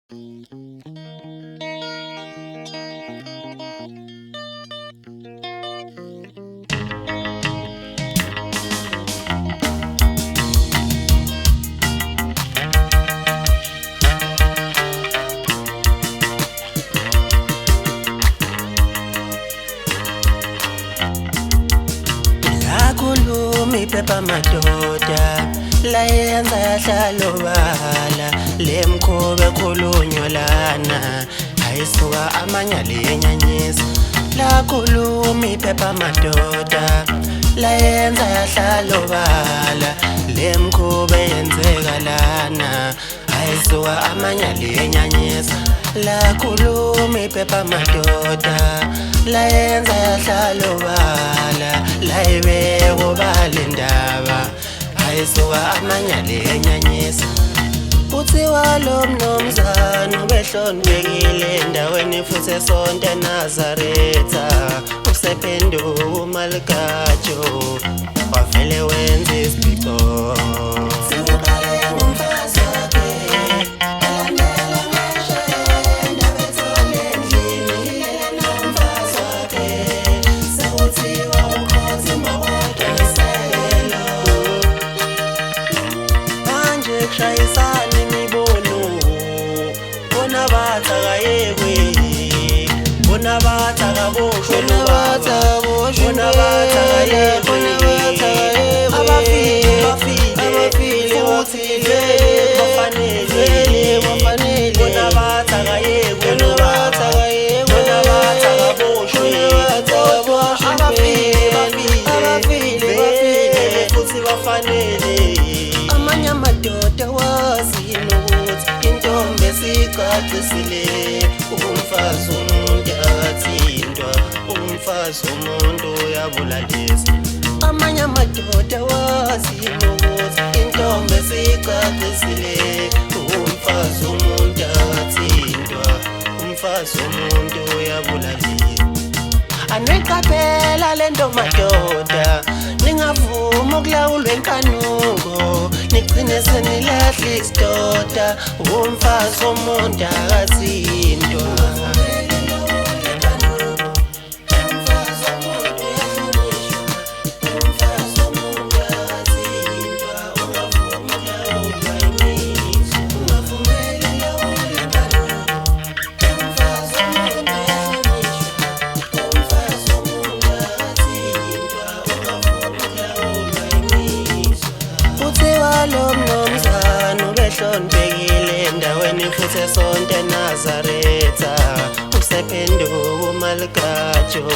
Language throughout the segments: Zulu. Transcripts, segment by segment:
Lakhuluma iphepha madoda layenza yahlala obala lemkhobe khulunywa lana ayisuka amanyala yenyanyisa. Lakhuluma iphepha madoda layenza yahlala obala lemkhobe yenzeka lana ayisuka amanyala yenyanyisa. Lakhuluma iphepha madoda layenza yahlala obala layibeka obala indaba ayisuka amanyala yenyanyisa. Kuthiwa lo mnumzane ubehloniphekile endaweni futhi esonto eNazaretha, usephenduka umalikajo wavele wenza isipho. Shayisana imibono bona batha kayekwe bona batha kaboshwe bona batha kayekwe abafile futhi bafanele bona batha kayekwe bona batha kaboshwe abafile futhi bafanele. Amanye amadoda wazini ukuthi intombi esicacisile umfazi umuntu akathintwa, umfazi umuntu uyabulalisa. Amanye amadoda wazini ukuthi intombi esicacisile umfazi umuntu akathintwa, umfazi umuntu uyabulalisa. Aniqaphela lento madoda ningavuma ukulawulwa enkanuko, nigcine senilahla isidoda umfazi womuntu akathintwa. Lo mnumzane ubehloniphekile endaweni futhi esonto eNazaretha, usephenduka umalikajo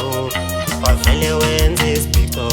wavele wenza isipho.